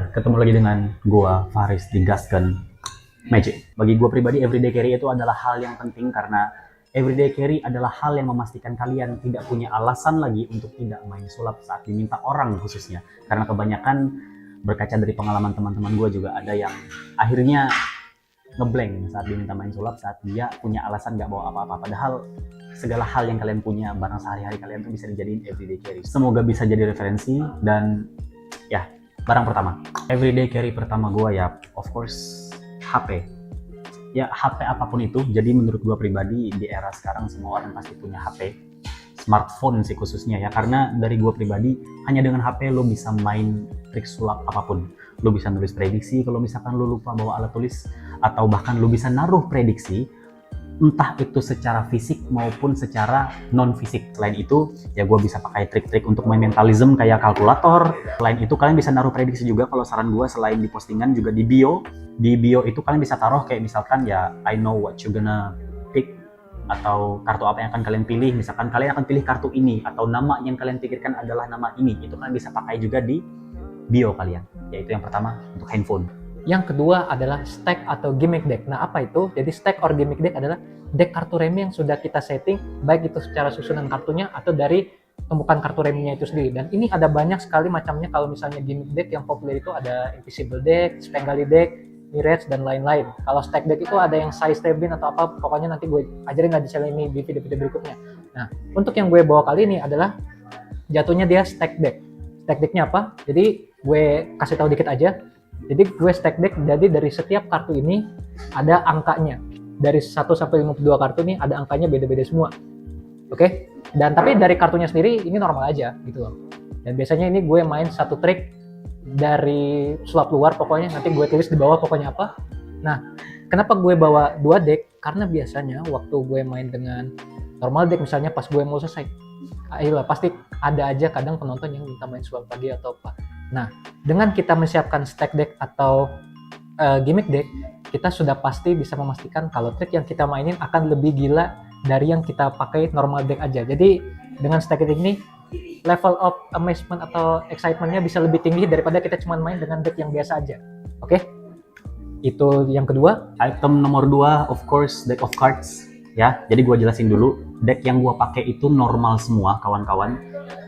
ketemu lagi dengan gua Faris di Gasken Magic. Bagi gua pribadi, everyday carry itu adalah hal yang penting karena everyday carry adalah hal yang memastikan kalian tidak punya alasan lagi untuk tidak main sulap saat diminta orang khususnya. Karena kebanyakan berkaca dari pengalaman teman-teman gua juga ada yang akhirnya ngeblank saat diminta main sulap saat dia punya alasan nggak bawa apa-apa. Padahal segala hal yang kalian punya, barang sehari-hari kalian tuh bisa dijadiin everyday carry. Semoga bisa jadi referensi dan ya, barang pertama. Everyday carry pertama gue ya, of course, HP. Ya, HP apapun itu. Jadi menurut gue pribadi, di era sekarang semua orang pasti punya HP. Smartphone sih khususnya ya. Karena dari gue pribadi, hanya dengan HP lo bisa main trik sulap apapun. Lo bisa nulis prediksi kalau misalkan lo lupa bawa alat tulis. Atau bahkan lo bisa naruh prediksi entah itu secara fisik maupun secara non fisik. Selain itu ya gue bisa pakai trik-trik untuk main mentalism kayak kalkulator. Selain itu kalian bisa naruh prediksi juga. Kalau saran gue, selain di postingan juga di bio itu kalian bisa taruh kayak misalkan ya, I know what you gonna pick, atau kartu apa yang akan kalian pilih. Misalkan kalian akan pilih kartu ini atau nama yang kalian pikirkan adalah nama ini, itu kalian bisa pakai juga di bio kalian. Yaitu yang pertama untuk handphone. Yang kedua adalah stack atau gimmick deck. Nah, apa itu? Jadi stack or gimmick deck adalah deck kartu remi yang sudah kita setting, baik itu secara susunan kartunya atau dari tumpukan kartu reminya itu sendiri. Dan ini ada banyak sekali macamnya. Kalau misalnya gimmick deck yang populer itu ada Invisible Deck, Spengali Deck, Mirage, dan lain-lain. Kalau stack deck itu ada yang size tabin atau apa, pokoknya nanti gue ajarin nggak detail ini di video-video berikutnya. Nah, untuk yang gue bawa kali ini adalah jatuhnya dia stack deck. Stack decknya apa? Jadi gue kasih tahu dikit aja. Jadi gue stack deck, jadi dari setiap kartu ini ada angkanya. Dari 1 sampai 52 kartu ini ada angkanya beda-beda semua. Oke? Dan tapi dari kartunya sendiri ini normal aja gitu loh. Dan biasanya ini gue main satu trik dari sulap luar, pokoknya nanti gue tulis di bawah pokoknya apa. Nah, kenapa gue bawa 2 deck? Karena biasanya waktu gue main dengan normal deck, misalnya pas gue mau selesai, ayolah pasti ada aja kadang penonton yang minta main sulap pagi atau apa. Nah, dengan kita menyiapkan stack deck atau gimmick deck, kita sudah pasti bisa memastikan kalau trik yang kita mainin akan lebih gila dari yang kita pakai normal deck aja. Jadi dengan stack deck ini, level of amazement atau excitementnya bisa lebih tinggi daripada kita cuma main dengan deck yang biasa aja. Oke? Itu yang kedua. Item nomor 2, of course, deck of cards. Ya, jadi gue jelasin dulu. Deck yang gue pakai itu normal semua, kawan-kawan.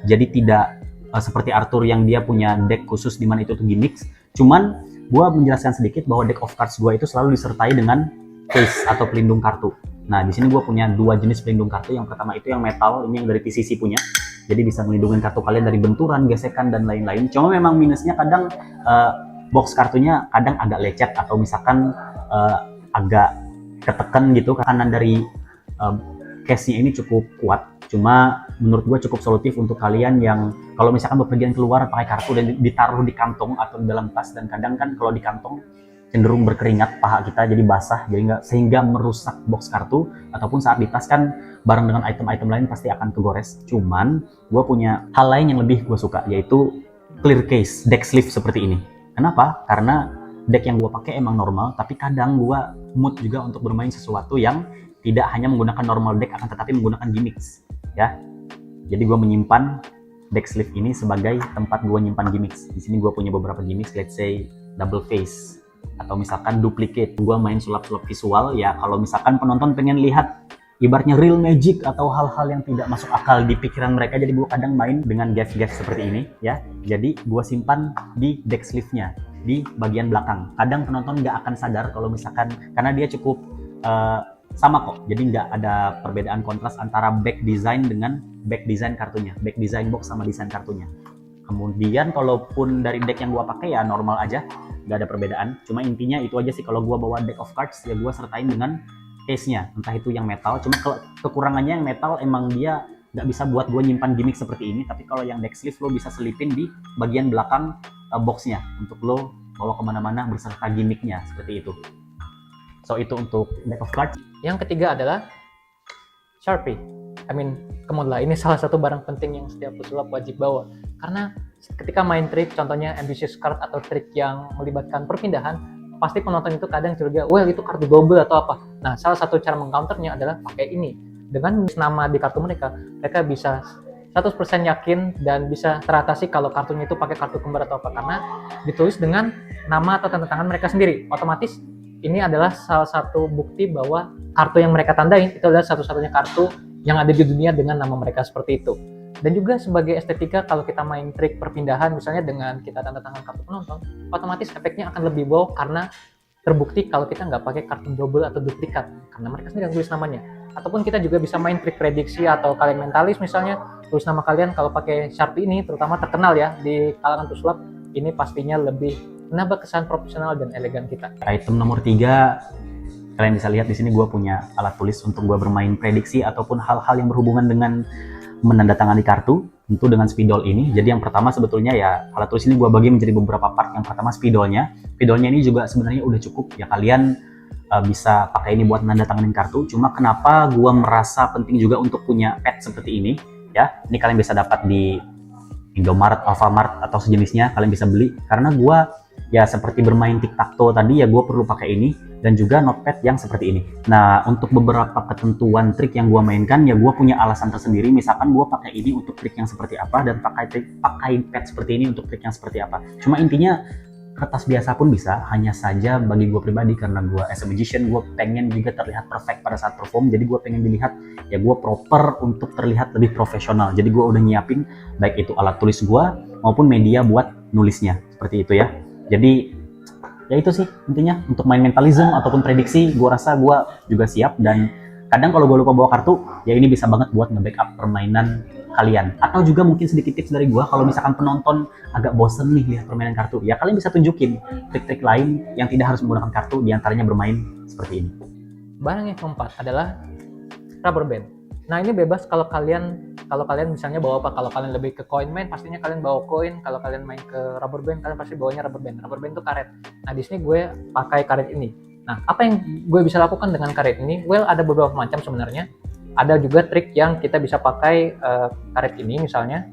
Jadi tidak seperti Arthur yang dia punya deck khusus di mana itu tuh gimmick. Cuman gue menjelaskan sedikit bahwa deck of cards gue itu selalu disertai dengan case atau pelindung kartu. Nah, di sini gue punya 2 jenis pelindung kartu. Yang pertama itu yang metal, ini yang dari TCC punya. Jadi bisa melindungi kartu kalian dari benturan, gesekan, dan lain-lain. Cuma memang minusnya kadang box kartunya kadang agak lecet atau misalkan agak ketekan gitu. Kanan dari case-nya ini cukup kuat. Cuma menurut gue cukup solutif untuk kalian yang kalau misalkan bepergian keluar pakai kartu dan ditaruh di kantong atau di dalam tas, dan kadang kan kalau di kantong cenderung berkeringat paha kita jadi basah, jadi nggak, sehingga merusak box kartu, ataupun saat di tas kan bareng dengan item-item lain pasti akan kegores. Cuman gue punya hal lain yang lebih gue suka, yaitu clear case deck sleeve seperti ini. Kenapa? Karena deck yang gue pakai emang normal, tapi kadang gue mood juga untuk bermain sesuatu yang tidak hanya menggunakan normal deck, akan tetapi menggunakan gimmicks. Ya, jadi gue menyimpan deck sleeve ini sebagai tempat gue nyimpan gimmicks. Di sini gue punya beberapa gimmicks, let's say double face atau misalkan duplicate. Gue main sulap-sulap visual ya, kalau misalkan penonton pengen lihat ibaratnya real magic atau hal-hal yang tidak masuk akal di pikiran mereka, jadi gue kadang main dengan gas-gas seperti ini ya. Jadi gue simpan di deck sleeve-nya di bagian belakang. Kadang penonton nggak akan sadar kalau misalkan, karena dia cukup sama kok, jadi nggak ada perbedaan kontras antara back design dengan back design kartunya, back design box sama desain kartunya. Kemudian kalaupun dari deck yang gua pakai ya normal aja, nggak ada perbedaan. Cuma intinya itu aja sih, kalau gua bawa deck of cards ya gua sertain dengan case-nya, entah itu yang metal. Cuma kalau kekurangannya yang metal emang dia nggak bisa buat gua nyimpan gimmick seperti ini, tapi kalau yang deck sleeve lo bisa selipin di bagian belakang boxnya untuk lo bawa kemana-mana berserta gimmicknya seperti itu. So itu untuk deck of cards. Yang ketiga adalah Sharpie. Kemudlah. Ini salah satu barang penting yang setiap pesulap wajib bawa. Karena ketika main trik, contohnya ambitious card atau trik yang melibatkan perpindahan, pasti penonton itu kadang curiga, well itu kartu double atau apa. Nah, salah satu cara mengcounternya adalah pakai ini. Dengan nama di kartu mereka bisa 100% yakin dan bisa teratasi kalau kartunya itu pakai kartu kembar atau apa, karena ditulis dengan nama atau tanda tangan mereka sendiri. Otomatis ini adalah salah satu bukti bahwa kartu yang mereka tandain itu adalah satu-satunya kartu yang ada di dunia dengan nama mereka seperti itu. Dan juga sebagai estetika, kalau kita main trik perpindahan misalnya dengan kita tanda tangan kartu penonton, otomatis efeknya akan lebih wow karena terbukti kalau kita nggak pakai kartu double atau duplikat karena mereka sendiri yang tulis namanya. Ataupun kita juga bisa main trik prediksi atau kalian mentalis misalnya, tulis nama kalian kalau pakai Sharpie ini, terutama terkenal ya di kalangan pesulap, ini pastinya lebih menambah kesan profesional dan elegan kita. Item nomor 3, kalian bisa lihat di sini gue punya alat tulis untuk gue bermain prediksi ataupun hal-hal yang berhubungan dengan menandatangani kartu, tentu dengan spidol ini. Jadi yang pertama sebetulnya ya alat tulis ini gue bagi menjadi beberapa part. Yang pertama spidolnya. Spidolnya ini juga sebenarnya udah cukup ya, kalian bisa pakai ini buat menandatanganin kartu. Cuma kenapa gue merasa penting juga untuk punya pad seperti ini ya. Ini kalian bisa dapat di Indomaret, Alfamart atau sejenisnya, kalian bisa beli. Karena gue ya seperti bermain tic-tac-toe tadi ya, gue perlu pakai ini dan juga notepad yang seperti ini. Nah, untuk beberapa ketentuan trik yang gue mainkan ya gue punya alasan tersendiri. Misalkan gue pakai ini untuk trik yang seperti apa dan pakai pad seperti ini untuk trik yang seperti apa. Cuma intinya kertas biasa pun bisa, hanya saja bagi gue pribadi karena gue as a magician gue pengen juga terlihat perfect pada saat perform. Jadi gue pengen dilihat ya gue proper untuk terlihat lebih profesional. Jadi gue udah nyiapin baik itu alat tulis gue maupun media buat nulisnya seperti itu ya. Jadi ya itu sih intinya, untuk main mentalism ataupun prediksi gue rasa gue juga siap. Dan kadang kalau gue lupa bawa kartu ya ini bisa banget buat nge-backup permainan kalian. Atau juga mungkin sedikit tips dari gue, kalau misalkan penonton agak bosen nih lihat permainan kartu, ya kalian bisa tunjukin trik-trik lain yang tidak harus menggunakan kartu, diantaranya bermain seperti ini. Barang yang keempat adalah rubber band. Nah ini bebas kalau kalian misalnya bawa apa. Kalau kalian lebih ke coin main, pastinya kalian bawa koin. Kalau kalian main ke rubber band, kalian pasti bawanya rubber band. Rubber band itu karet. Nah di sini gue pakai karet ini. Nah apa yang gue bisa lakukan dengan karet ini? Well, ada beberapa macam sebenarnya. Ada juga trik yang kita bisa pakai karet ini misalnya.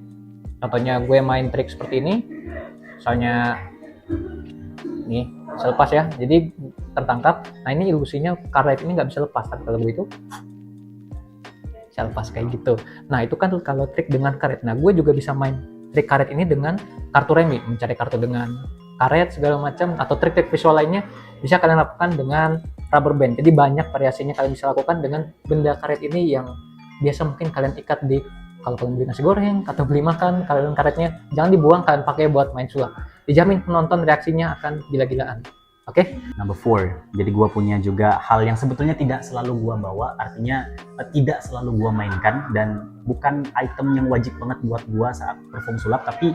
Contohnya gue main trik seperti ini. Misalnya nih, bisa lepas ya. Jadi tertangkap. Nah ini ilusinya karet ini nggak bisa lepas. Tapi kalau begitu bisa lepas kayak gitu. Nah itu kan kalau trik dengan karet. Nah gue juga bisa main trik karet ini dengan kartu remi. Mencari kartu dengan karet segala macam. Atau trik-trik visual lainnya bisa kalian lakukan dengan rubber band. Jadi banyak variasinya kalian bisa lakukan dengan benda karet ini yang biasa mungkin kalian ikat di, kalau kalian beli nasi goreng atau beli makan, kalian karetnya jangan dibuang, kalian pakai buat main sulap. Dijamin penonton reaksinya akan gila-gilaan. Oke? Number 4, jadi gue punya juga hal yang sebetulnya tidak selalu gue bawa, artinya tidak selalu gue mainkan dan bukan item yang wajib banget buat gue saat perform sulap, tapi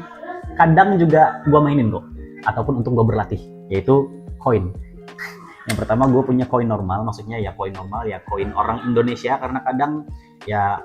kadang juga gue mainin kok, ataupun untuk gue berlatih, yaitu koin. Yang pertama gue punya koin normal, maksudnya ya koin normal ya koin orang Indonesia, karena kadang ya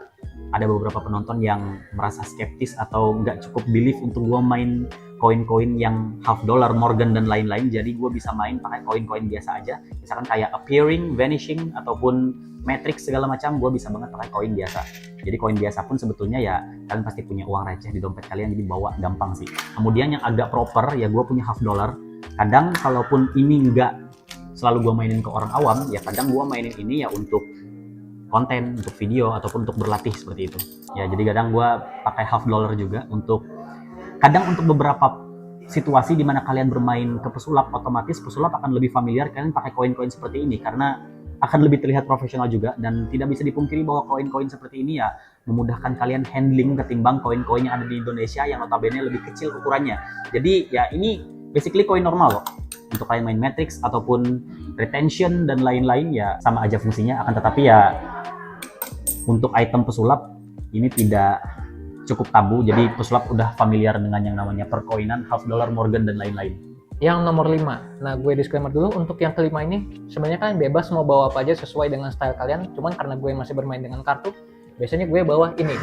ada beberapa penonton yang merasa skeptis atau nggak cukup believe untuk gue main koin-koin yang half dollar, Morgan dan lain-lain. Jadi gue bisa main pakai koin-koin biasa aja, misalkan kayak appearing, vanishing ataupun matrix segala macam, gue bisa banget pakai koin biasa. Jadi koin biasa pun sebetulnya ya kalian pasti punya uang receh di dompet kalian, jadi bawa gampang sih. Kemudian yang agak proper ya gue punya half dollar. Kadang kalaupun ini nggak selalu gue mainin ke orang awam, ya kadang gue mainin ini ya untuk konten, untuk video, ataupun untuk berlatih seperti itu. Ya jadi kadang gue pakai half dollar juga untuk beberapa situasi di mana kalian bermain ke pesulap, otomatis pesulap akan lebih familiar kalian pakai koin-koin seperti ini karena akan lebih terlihat profesional juga. Dan tidak bisa dipungkiri bahwa koin-koin seperti ini ya memudahkan kalian handling ketimbang koin-koin yang ada di Indonesia yang notabene lebih kecil ukurannya. Jadi ya ini basically koin normal loh. Untuk kalian main matrix ataupun retention dan lain-lain ya sama aja fungsinya, akan tetapi ya untuk item pesulap ini tidak cukup tabu, jadi pesulap udah familiar dengan yang namanya perkoinan, half dollar, Morgan dan lain-lain. Yang nomor 5, nah gue disclaimer dulu, untuk yang kelima ini sebenarnya kalian bebas mau bawa apa aja sesuai dengan style kalian, cuman karena gue masih bermain dengan kartu, biasanya gue bawa ini.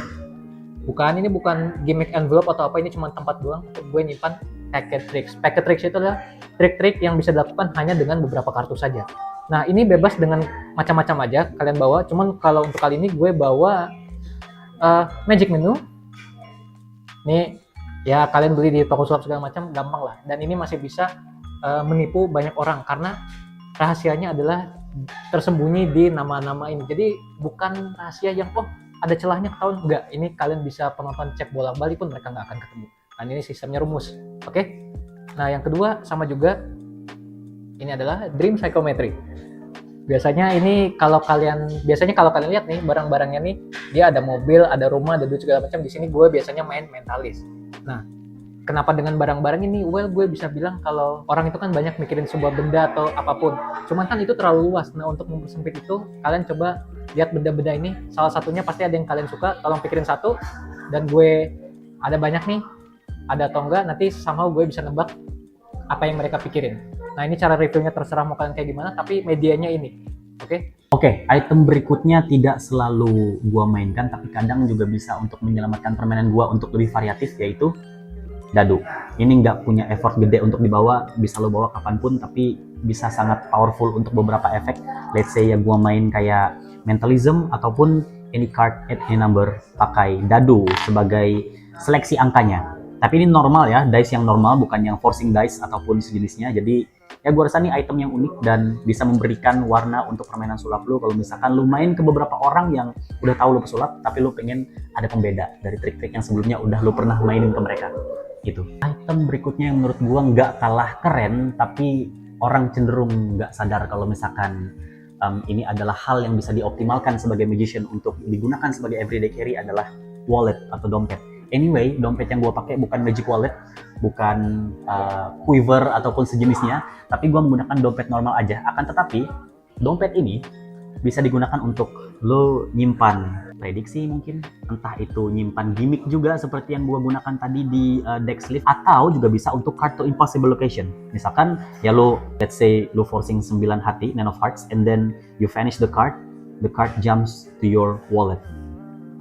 Ini bukan gimmick envelope atau apa, ini cuma tempat doang untuk gue nyimpan packet tricks. Packet tricks itu adalah trik-trik yang bisa dilakukan hanya dengan beberapa kartu saja. Nah ini bebas dengan macam-macam aja kalian bawa, cuman kalau untuk kali ini gue bawa magic menu. Nih ya kalian beli di toko sulap segala macam gampang lah, dan ini masih bisa menipu banyak orang karena rahasianya adalah tersembunyi di nama-nama ini. Jadi bukan rahasia yang ada celahnya ketahuan? Enggak, ini kalian bisa penonton cek bolak-balik pun mereka nggak akan ketemu. Dan ini sistemnya rumus, oke? Nah yang kedua sama juga, ini adalah dream psychometry. Biasanya kalau kalian lihat nih barang-barangnya nih, dia ada mobil, ada rumah, ada duit segala macam. Di sini gue biasanya main mentalis. Nah, kenapa dengan barang-barang ini? Well, gue bisa bilang kalau orang itu kan banyak mikirin sebuah benda atau apapun. Cuman kan itu terlalu luas. Nah, untuk mempersempit itu, kalian coba lihat benda-benda ini. Salah satunya pasti ada yang kalian suka. Tolong pikirin satu. Dan gue ada banyak nih. Ada atau enggak, nanti somehow gue bisa nebak apa yang mereka pikirin. Nah, ini cara reviewnya terserah mau kalian kayak gimana, tapi medianya ini. Oke, item berikutnya tidak selalu gua mainkan, tapi kadang juga bisa untuk menyelamatkan permainan gua untuk lebih variatif, yaitu dadu. Ini nggak punya effort gede untuk dibawa, bisa lo bawa kapanpun, tapi bisa sangat powerful untuk beberapa efek. Let's say ya gua main kayak mentalism ataupun any card at any number, pakai dadu sebagai seleksi angkanya. Tapi ini normal ya, dice yang normal, bukan yang forcing dice ataupun sejenisnya. Jadi ya gue rasa ini item yang unik dan bisa memberikan warna untuk permainan sulap lu. Kalau misalkan lu main ke beberapa orang yang udah tahu lu pesulap, tapi lu pengen ada pembeda dari trik-trik yang sebelumnya udah lu pernah mainin ke mereka gitu. Item berikutnya yang menurut gue nggak kalah keren, tapi orang cenderung nggak sadar kalau misalkan ini adalah hal yang bisa dioptimalkan sebagai magician untuk digunakan sebagai everyday carry, adalah wallet atau dompet. Anyway, dompet yang gue pakai bukan magic wallet, bukan quiver ataupun sejenisnya, tapi gue menggunakan dompet normal aja. Akan tetapi, dompet ini bisa digunakan untuk lo nyimpan prediksi mungkin, entah itu nyimpan gimmick juga seperti yang gue gunakan tadi di deck sleeve, atau juga bisa untuk card to impossible location. Misalkan ya lo, let's say lo forcing 9 hati, 9 of hearts, and then you vanish the card jumps to your wallet.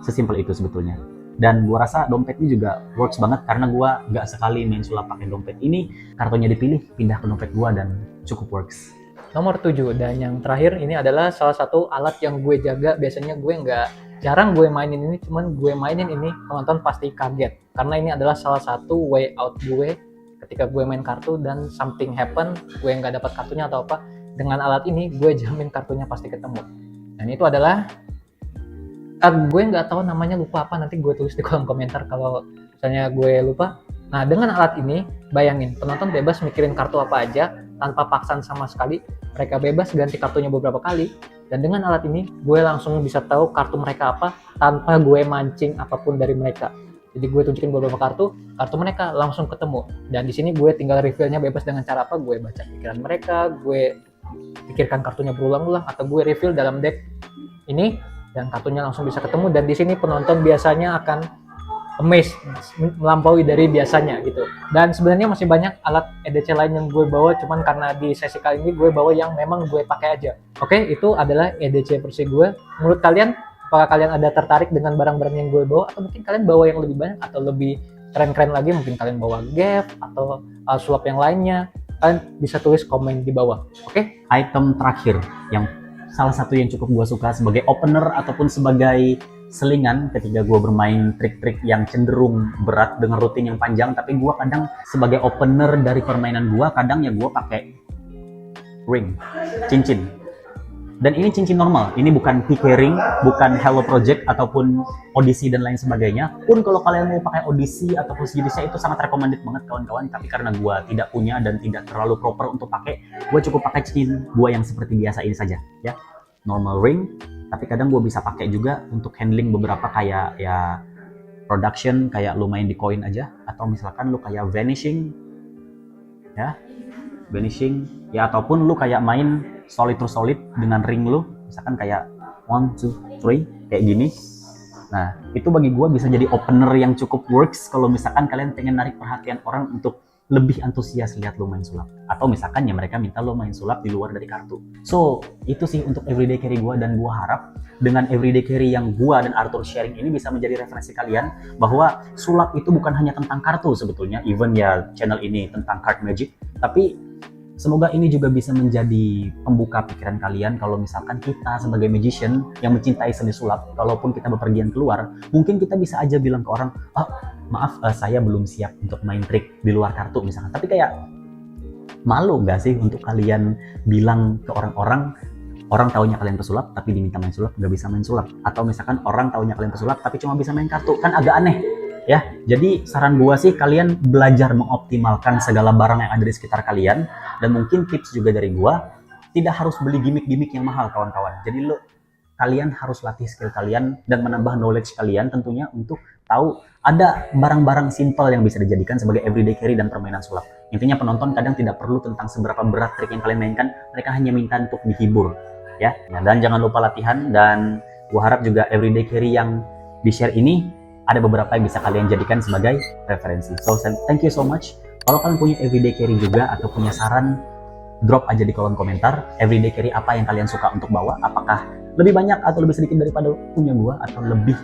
Sesimpel itu sebetulnya. Dan gue rasa dompet ini juga works banget, karena gue nggak sekali main sulap pakai dompet ini, kartunya dipilih, pindah ke dompet gue, dan cukup works. Nomor 7, dan yang terakhir ini adalah salah satu alat yang gue jaga. Biasanya gue jarang gue mainin ini, cuman gue mainin ini, penonton pasti kaget. Karena ini adalah salah satu way out gue ketika gue main kartu dan something happen, gue nggak dapat kartunya atau apa. Dengan alat ini, gue jamin kartunya pasti ketemu. Dan itu adalah gue nggak tahu namanya, lupa apa, nanti gue tulis di kolom komentar kalau misalnya gue lupa. Nah, dengan alat ini, bayangin penonton bebas mikirin kartu apa aja tanpa paksaan sama sekali. Mereka bebas ganti kartunya beberapa kali, dan dengan alat ini gue langsung bisa tahu kartu mereka apa tanpa gue mancing apapun dari mereka. Jadi gue tunjukin beberapa kartu mereka langsung ketemu. Dan di sini gue tinggal reveal-nya bebas dengan cara apa? Gue baca pikiran mereka, gue pikirkan kartunya berulang-ulang, atau gue reveal dalam deck ini dan kartunya langsung bisa ketemu. Dan di sini penonton biasanya akan amazed, melampaui dari biasanya gitu. Dan sebenarnya masih banyak alat EDC lain yang gue bawa, cuman karena di sesi kali ini gue bawa yang memang gue pakai aja. Oke, itu adalah EDC versi gue. Menurut kalian, apakah kalian ada tertarik dengan barang-barang yang gue bawa, atau mungkin kalian bawa yang lebih banyak atau lebih keren-keren lagi? Mungkin kalian bawa GEF atau sulap yang lainnya. Kalian bisa tulis komen di bawah. Oke? Item terakhir yang salah satu yang cukup gue suka sebagai opener ataupun sebagai selingan ketika gue bermain trik-trik yang cenderung berat dengan rutin yang panjang, tapi gue kadang sebagai opener dari permainan gue, kadang ya gue pakai ring, cincin. Dan ini cincin normal, ini bukan PK ring, bukan Hello Project ataupun Odyssey dan lain sebagainya. Pun kalau kalian mau pakai Odyssey ataupun sejenisnya, itu sangat recommended banget kawan-kawan. Tapi karena gue tidak punya dan tidak terlalu proper untuk pakai, gue cukup pakai cincin gue yang seperti biasa ini saja, ya, normal ring. Tapi kadang gue bisa pakai juga untuk handling beberapa kayak ya production, kayak lu main di koin aja, atau misalkan lu kayak vanishing, ya, vanishing, ya, ataupun lu kayak main solid to solid dengan ring lu, misalkan kayak 1, 2, 3 kayak gini. Nah, itu bagi gue bisa jadi opener yang cukup works kalau misalkan kalian pengen narik perhatian orang untuk lebih antusias lihat lo main sulap, atau misalkan ya mereka minta lo main sulap di luar dari kartu. So, itu sih untuk everyday carry gue, dan gue harap dengan everyday carry yang gue dan Arthur sharing ini bisa menjadi referensi kalian bahwa sulap itu bukan hanya tentang kartu sebetulnya, even ya channel ini tentang card magic, tapi semoga ini juga bisa menjadi pembuka pikiran kalian kalau misalkan kita sebagai magician yang mencintai seni sulap, kalaupun kita bepergian keluar, mungkin kita bisa aja bilang ke orang, oh maaf, saya belum siap untuk main trik di luar kartu misalkan. Tapi kayak malu nggak sih untuk kalian bilang ke orang-orang orang taunya kalian pesulap tapi diminta main sulap nggak bisa main sulap, atau misalkan orang taunya kalian pesulap tapi cuma bisa main kartu, kan agak aneh ya. Jadi saran gua sih kalian belajar mengoptimalkan segala barang yang ada di sekitar kalian, dan mungkin tips juga dari gua, tidak harus beli gimmick-gimmick yang mahal kawan-kawan. Jadi kalian harus latih skill kalian dan menambah knowledge kalian tentunya untuk tahu ada barang-barang simple yang bisa dijadikan sebagai everyday carry dan permainan sulap. Intinya penonton kadang tidak perlu tentang seberapa berat trik yang kalian mainkan, mereka hanya minta untuk dihibur ya. Dan jangan lupa latihan, dan gua harap juga everyday carry yang di share ini ada beberapa yang bisa kalian jadikan sebagai referensi. So thank you so much. Kalau kalian punya everyday carry juga atau punya saran, drop aja di kolom komentar. Everyday carry apa yang kalian suka untuk bawa, apakah lebih banyak atau lebih sedikit daripada punya gua, atau lebih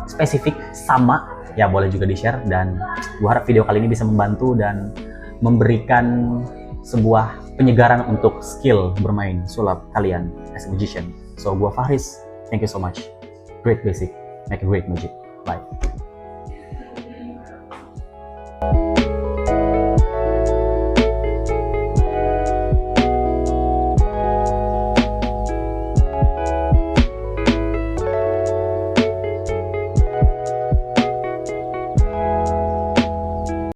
spesifik sama, ya boleh juga di share. Dan gua harap video kali ini bisa membantu dan memberikan sebuah penyegaran untuk skill bermain sulap kalian as a magician. So gua Faris, thank you so much. Great basic, make a great magic. Bye.